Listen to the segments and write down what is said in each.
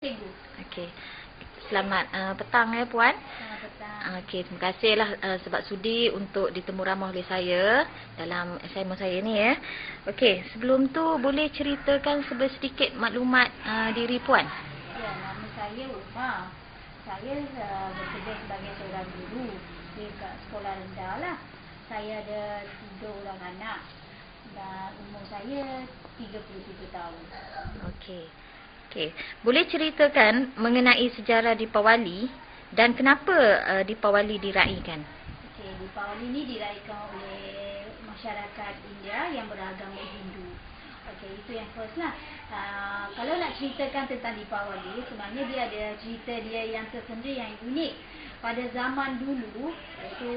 Cikgu. Okey. Selamat petang ya Puan. Selamat petang. Okey, terima kasihlah sebab sudi untuk ditemu ramah oleh saya dalam assignment saya ni ya. Okey, sebelum tu boleh ceritakan sedikit maklumat diri Puan? Ya, nama saya Uma. Saya bekerja sebagai seorang guru di sekolah rendah lah. Saya ada 3 orang anak dan umur saya 33 tahun. Okey. Okey, boleh ceritakan mengenai sejarah Deepawali dan kenapa Deepawali diraikan? Okey, Deepawali ini diraikan oleh masyarakat India yang beragama Hindu. Okey, itu yang first lah. Kalau nak ceritakan tentang Deepawali, sebenarnya dia ada cerita dia yang tersendiri, yang unik. Pada zaman dulu, itu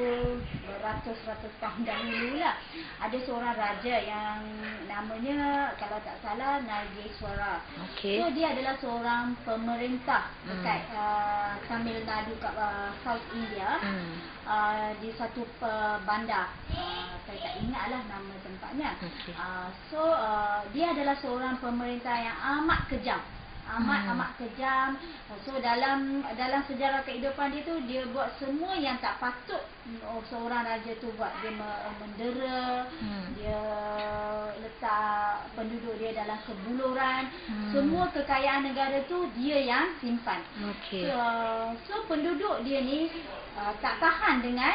beratus-ratus tahun dahulu lah, ada seorang raja yang namanya, kalau tak salah, Nargeswara. Okey. So dia adalah seorang pemerintah dekat Tamil Nadu, kat South India. Di satu bandar, saya tak ingatlah nama tempatnya. Okay. Dia adalah seorang pemerintah yang amat kejam, amat kejam. So dalam sejarah kehidupan dia tu, dia buat semua yang tak patut seorang raja tu buat. Dia mendera, dia letak penduduk dia dalam kebuluran. Semua kekayaan negara tu dia yang simpan. Okey. So penduduk dia ni tak tahan dengan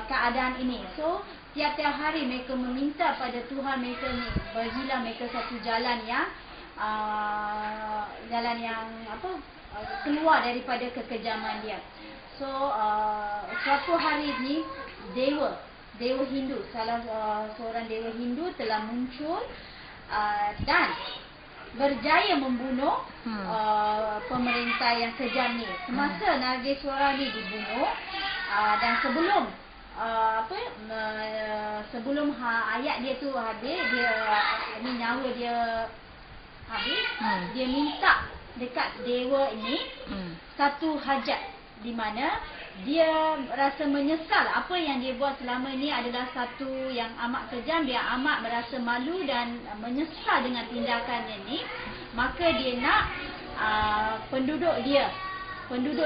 keadaan ini. So tiap-tiap hari mereka meminta pada Tuhan mereka ni, berilah mereka satu jalan yang keluar daripada kekejaman dia. So suatu hari ni dewa Hindu, salah seorang dewa Hindu telah muncul dan berjaya membunuh pemerintah yang kejam ni. Semasa Nargeswara ni dibunuh, dan sebelum ayat dia tu habis, nyawa dia habis, dia minta dekat dewa ini satu hajat, di mana dia rasa menyesal apa yang dia buat selama ni adalah satu yang amat kejam. Dia amat merasa malu dan menyesal dengan tindakannya ni. Maka dia nak penduduk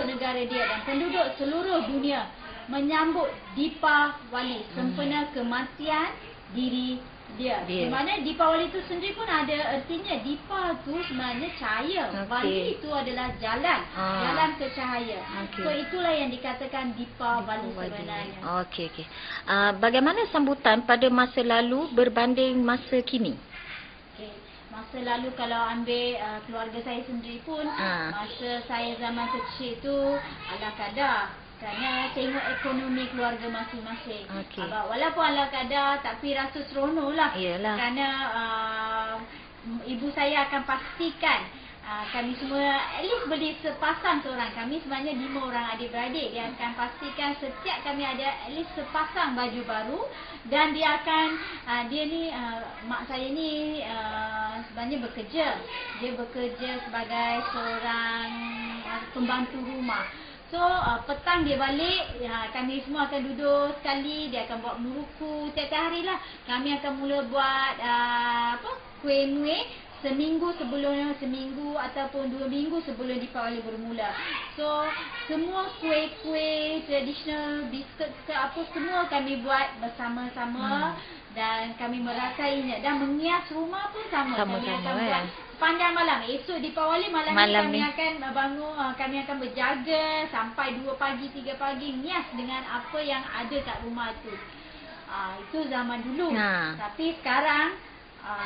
negara dia dan penduduk seluruh dunia menyambut Deepawali, sempena kematian diri dia. Di mana Deepawali itu sendiri pun ada artinya. Deepa tu sebenarnya cahaya. Wali itu adalah jalan ke cahaya. So itulah yang dikatakan Deepawali sebenarnya. Okey. Bagaimana sambutan pada masa lalu berbanding masa kini? Masa lalu kalau ambil keluarga saya sendiri pun, masa saya zaman kecil tu ala kadar, kerana tengok ekonomi keluarga masing-masing. Walaupun ala kadar, tapi rasa seronok lah. Yalah. Kerana ibu saya akan pastikan kami semua at least beli sepasang seorang. Kami sebenarnya 5 orang adik-beradik. Dia akan pastikan setiap kami ada at least sepasang baju baru. Dan dia akan mak saya ni sebenarnya bekerja. Dia bekerja sebagai seorang pembantu rumah. So petang dia balik, kami semua akan duduk sekali. Dia akan buat muruku tiap-tiap hari lah. Kami akan mula buat kuih muih seminggu ataupun 2 minggu sebelum Deepawali bermula. So semua kuih-kuih tradisional, biskut ke apa, semua kami buat bersama-sama. Dan kami merasainya dan mengias rumah pun sama. Kami akan buat sepanjang malam. Esok Deepawali malam ni kami akan bangun, kami akan berjaga sampai 2 pagi, 3 pagi, ngias dengan apa yang ada kat rumah tu. Itu zaman dulu. Tapi sekarang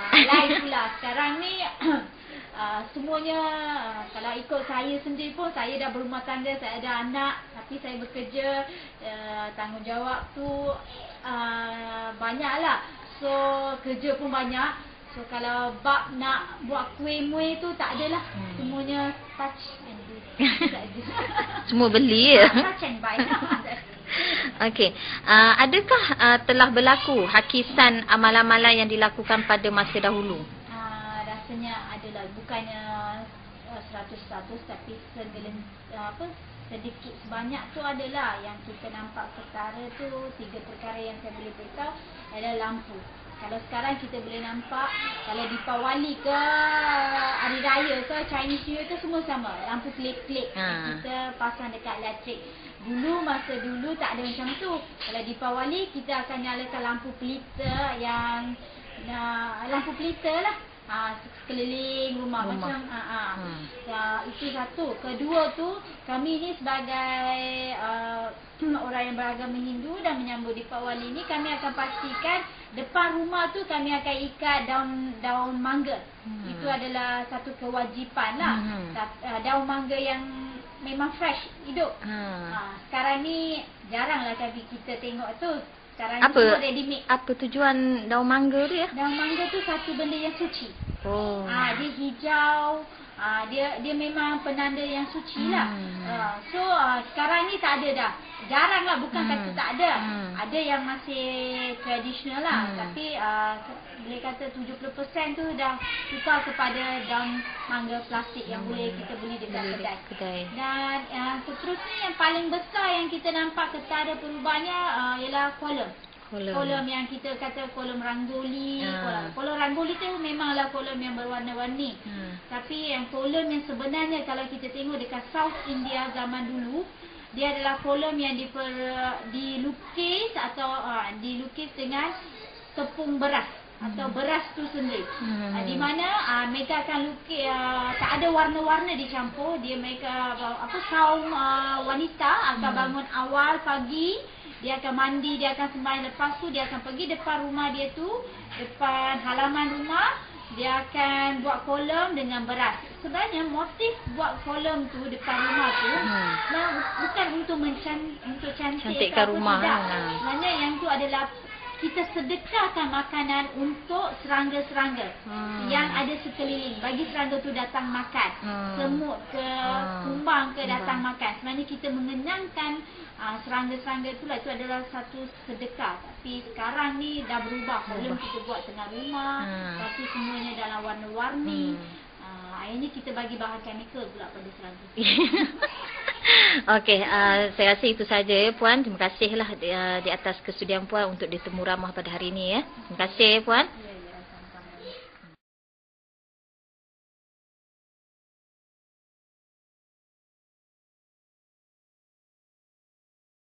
lain pula. Sekarang ni semuanya, kalau ikut saya sendiri pun, saya dah berumah tangga, saya ada anak, tapi saya bekerja, tanggungjawab tu banyaklah. So kerja pun banyak. So kalau bab nak buat kuih muih tu tak adalah. Semuanya touch and do saja. Semua beli ya. Touch and buy. Okey. Adakah telah berlaku hakisan amalan-amalan yang dilakukan pada masa dahulu? Rasanya adalah, bukannya 100% tapi sedikit sebanyak tu adalah. Yang kita nampak ketara tu, 3 perkara yang saya boleh beritahu adalah lampu. Kalau sekarang kita boleh nampak, kalau Deepawali ke Hari Raya ke Chinese New Year ke semua sama. Lampu kelip-kelip yang kita pasang dekat elektrik. Dulu, masa dulu tak ada macam tu. Kalau Deepawali kita akan nyalakan lampu pelita yang lampu pelita lah. Sekeliling rumah. Macam itu satu. Kedua tu, kami ni sebagai orang yang beragama Hindu dan menyambut Deepawali ni, kami akan pastikan depan rumah tu kami akan ikat daun mangga. Itu adalah satu kewajipan lah. Daun mangga yang memang fresh, hidup. Sekarang ni jaranglah kita tengok tu. Sekarang ni semua ready made. Apa tujuan daun mangga tu ya? Daun mangga tu satu benda yang suci. Dia hijau. Dia memang penanda yang suci lah. So sekarang ni tak ada dah. Jarang lah, bukan kata tak ada. Ada yang masih tradisional lah. Tapi boleh kata 70% tu dah tukar kepada daun mangga plastik yang boleh kita beli dekat kedai. Dan seterusnya yang paling besar yang kita nampak ketara perubahannya ialah kolam. Kolam yang kita kata kolam ranggoli. Kolam ranggoli tu memanglah kolam yang berwarna-warni. Tapi yang kolam yang sebenarnya kalau kita tengok dekat South India zaman dulu, dia adalah kolam yang dilukis atau dilukis dengan tepung beras atau beras tu sendiri. Di mana mereka akan lukis, tak ada warna-warna dicampur. Mereka kaum wanita akan bangun awal pagi. Dia akan mandi, dia akan sembahyang. Lepas tu dia akan pergi depan rumah dia tu, depan halaman rumah. Dia akan buat kolam dengan beras. Sebenarnya motif buat kolam tu depan rumah tu bukan untuk cantikkan rumah. Sebenarnya yang tu adalah kita sedekahkan makanan untuk serangga-serangga yang ada sekeliling. Bagi serangga tu datang makan. Semut ke, kumbang ke datang makan. Sebenarnya kita mengenyangkan serangga-serangga itulah. Itu adalah satu sedekah. Tapi sekarang ni dah berubah. Kolam kita buat tengah rumah. Lepas tu semuanya dalam warna-warni. Akhirnya kita bagi bahan chemical pula pada serangga. Okey, saya rasa itu saja ya Puan. Terima kasihlah di atas kesudian Puan untuk ditemu ramah pada hari ini ya. Terima kasih Puan.